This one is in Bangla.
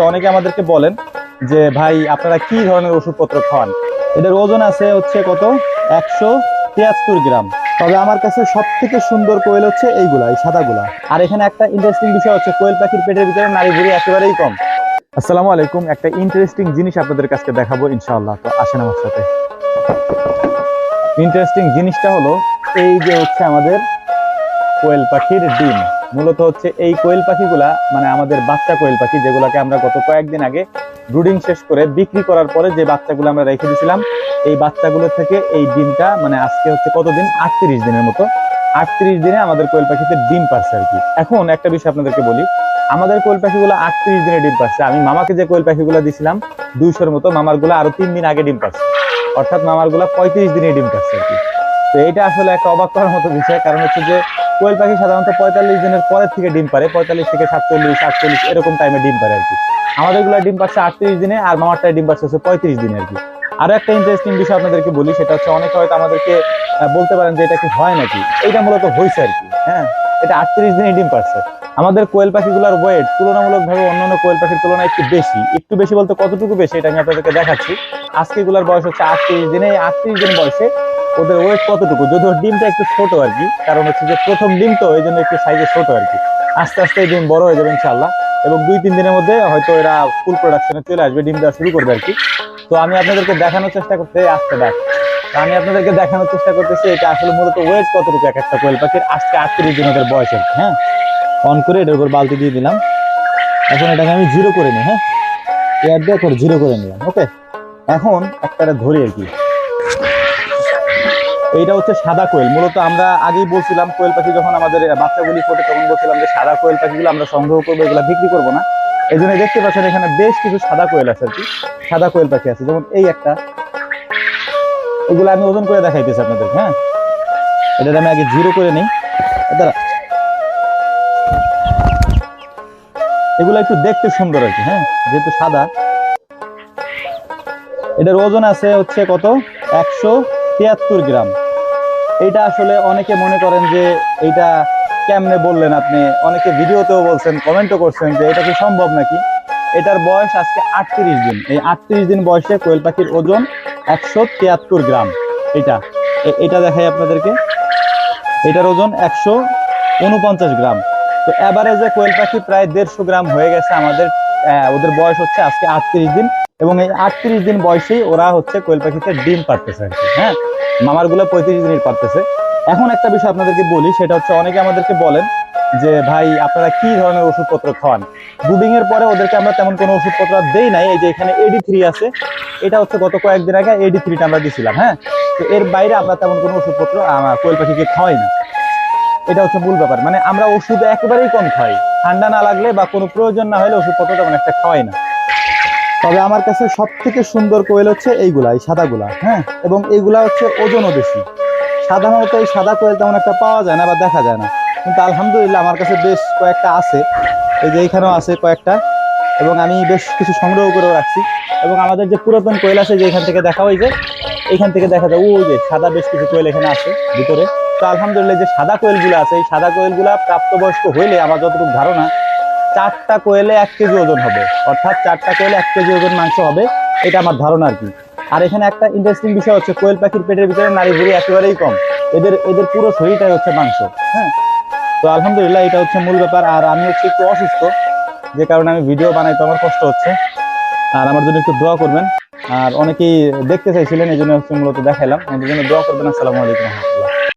অনেকে আমাদেরকে বলেন যে ভাই আপনারা কি ধরনের ওষুধপত্র খাওয়ান। এদের ওজন আছে হচ্ছে কত 173 গ্রাম। তবে আমার কাছে সব থেকে সুন্দর কোয়েল হচ্ছে এইগুলা, এই সাদাগুলা। আর এখানে একটা ইন্টারেস্টিং বিষয় হচ্ছে কোয়েল পাখির পেটের ভিতরে নাড়ি ভুঁড়ি একেবারেই কম। আসসালামু আলাইকুম, একটা ইন্টারেস্টিং জিনিস আপনাদের কাছে দেখাবো ইনশাআল্লাহ। তো আসেন আমার সাথে। ইন্টারেস্টিং জিনিসটা হলো এই যে হচ্ছে আমাদের কোয়েল পাখির ডিম। মূলত হচ্ছে এই কোয়েল পাখিগুলা মানে আমাদের বাচ্চা কোয়েল পাখি, যেগুলোকে আমরা গত কয়েকদিন আগে ব্রুডিং শেষ করে বিক্রি করার পরে যে বাচ্চাগুলো আমরা রেখে দিয়েছিলাম, এই বাচ্চাগুলো থেকে এই ডিমটা মানে আজকে হচ্ছে কতদিন, 38 দিনের মতো। 38 দিনে আমাদের কোয়েল পাখিতে ডিম পারছে আর কি। এখন একটা বিষয় আপনাদেরকে বলি, আমাদের কোয়েল পাখিগুলো 38 দিনে ডিম পারছে। আমি মামাকে যে কোয়েল পাখিগুলো দিছিলাম 200-র মতো, মামার গুলা আরো 3 দিন আগে ডিম পারছে, অর্থাৎ মামার গুলা 35 দিনে ডিম পারছে আর কি। তো এটা আসলে একটা অবাক করার মতো বিষয়, কারণ হচ্ছে যে কোয়েল পাখি সাধারণত 45 দিনের পরের থেকে ডিম পারে, 45 থেকে 47, 48 এরকম টাইমে ডিম পারে আর কি। আমাদের গুলা ডিম পাচ্ছে 38 দিনে, আর মামারটায় ডিম পাচ্ছে হচ্ছে 35 দিনে আর কি। আরো একটা ইন্টারেস্টিং বিষয় আপনাদেরকে বলি, সেটা হচ্ছে অনেকে হয়তো আমাদেরকে বলতে পারেন যে এটা কি হয় নাকি। এটা মূলত হয়েছে আর কি। হ্যাঁ, এটা 38 দিনে ডিম পারছে। আমাদের কোয়েল পাখিগুলোর ওয়েট তুলনামূলকভাবে অন্যান্য কোয়েল পাখির তুলনায় একটু বেশি বলতে কতটুকু বেশি এটা আমি আপনাদেরকে দেখাচ্ছি। আজকে গুলার বয়স হচ্ছে 38 দিনে। 38 দিন বয়সে ওদের ওয়েট কতটুকু, যদিও ডিমটা একটু ছোট আর কি, কারণ হচ্ছে যে প্রথম ডিম তো এই জন্য একটু সাইজে ছোট আর কি। আস্তে আস্তে এই ডিম বড় হয়ে যাবে ইনশাল্লাহ, এবং 2-3 দিনের মধ্যে হয়তো এরা ফুল প্রোডাকশনে চলে আসবে, ডিম দেওয়া শুরু করবে আর কি। তো আমি আপনাদেরকে দেখানোর চেষ্টা করতে আসতে দেখ আমি আপনাদেরকে দেখানোর চেষ্টা করতেছি এটা আসলে মূলত ওয়েট কতটুকু এক একটা কোয়েল পাখির। আজকে 38 দিন ওদের বয়স আর কি। হ্যাঁ, অন করে এটার উপর বালতি দিয়ে দিলাম। এখন এটাকে আমি জিরো করে নিই। হ্যাঁ, এয়ার দিয়ে করে জিরো করে নিলাম। ওকে, এখন একটা ধরি আর কি। এইটা হচ্ছে সাদা কোয়েল। মূলত আমরা আগেই বলছিলাম কোয়েল পাখি যখন আমাদের বাচ্চাগুলি ফোটে তখন বলছিলাম যে সাদা কোয়েল পাখিগুলো আমরা সংগ্রহ করবো, এগুলো বিক্রি করবো না। এই জন্য দেখতে পাচ্ছেন এখানে বেশ কিছু সাদা কোয়েল আছে আর কি। সাদা কোয়েল পাখি আছে, যেমন এই একটা। এগুলো আমি ওজন করে দেখাইতেছি আপনাদের। হ্যাঁ, এটা আমি আগে জিরো করে নিই। দাঁড়া, এগুলো একটু দেখতে সুন্দর আর কি। হ্যাঁ, যেহেতু সাদা। এটার ওজন আছে হচ্ছে কত 173 গ্রাম। এইটা আসলে অনেকে মনে করেন যে এইটা কেমনে বললেন আপনি, অনেকে ভিডিওতেও বলছেন, কমেন্টও করছেন যে এটা কি সম্ভব নাকি। এটার বয়স আজকে 38 দিন। এই 38 দিন বয়সে কোয়েল পাখির ওজন 173 গ্রাম। এটা দেখাই আপনাদেরকে। এটার ওজন 149 গ্রাম। তো এভারেজে কোয়েল পাখি প্রায় 150 গ্রাম হয়ে গেছে আমাদের। ওদের বয়স হচ্ছে আজকে 38 দিন, এবং এই 38 দিন বয়সেই ওরা হচ্ছে কোয়েল পাখিতে ডিম পারতেছে আর কি। হ্যাঁ, মামার গুলো 35 দিনই পারতেছে। এখন একটা বিষয় আপনাদেরকে বলি, সেটা হচ্ছে অনেকে আমাদেরকে বলেন যে ভাই আপনারা কি ধরনের ওষুধপত্র খাওয়ান। ব্রুডিং এর পরে ওদেরকে আমরা তেমন কোনো ওষুধপত্র দেই নাই। এই যে এখানে AD3 আছে, এটা হচ্ছে গত কয়েকদিন আগে AD3টা আমরা দিছিলাম। হ্যাঁ, তো এর বাইরে আমরা তেমন কোনো ওষুধপত্র কোয়েল পাখিকে খাওয়াই না। এটা হচ্ছে মূল ব্যাপার। মানে আমরা ওষুধ একেবারেই কম খাই, ঠান্ডা না লাগলে বা কোনো প্রয়োজন না হলে ওষুধপত্র তেমন একটা খাওয়াই না। তবে আমার কাছে সব থেকে সুন্দর কোয়েল হচ্ছে এইগুলা, এই সাদাগুলা। হ্যাঁ, এবং এইগুলা হচ্ছে ওজনও বেশি। সাধারণত এই সাদা কোয়েল তেমন একটা পাওয়া যায় না বা দেখা যায় না, কিন্তু আলহামদুলিল্লাহ আমার কাছে বেশ কয়েকটা আছে। এই যে এইখানেও আছে কয়েকটা, এবং আমি বেশ কিছু সংগ্রহ করেও রাখছি। এবং আমাদের যে পুরাতন কোয়েল আছে, যে এখান থেকে দেখা হয়, যে এইখান থেকে দেখা যায় ওই যে সাদা বেশ কিছু কোয়েল এখানে আছে ভিতরে। তো আলহামদুলিল্লাহ যে সাদা কোয়েলগুলো আছে, এই সাদা কোয়েলগুলা প্রাপ্তবয়স্ক হইলে আমার যতটুকু ধারণা 4টা কোয়েলে 1 কেজি ওজন হবে, অর্থাৎ 4টা কোয়েলে 1 কেজি ওজন মাংস হবে, এটা আমার ধারণা আর কি। আর এখানে একটা ইন্টারেস্টিং বিষয় হচ্ছে কোয়েল পাখির পেটের ভিতরে নাড়ি ভুঁড়ি একেবারেই কম। এদের এদের পুরো শরীরটাই হচ্ছে মাংস। হ্যাঁ, তো আলহামদুলিল্লাহ এটা হচ্ছে মূল ব্যাপার। আর আমি হচ্ছে একটু অসুস্থ, যে কারণে আমি ভিডিও বানাইতে আমার কষ্ট হচ্ছে। আর আমার জন্য একটু দোয়া করবেন। আর অনেকেই দেখতে চাইছিলেন, এই জন্য হচ্ছে মূলত দেখাইলাম। আমাদের জন্য দোয়া করবেন। আসসালামু আলাইকুম।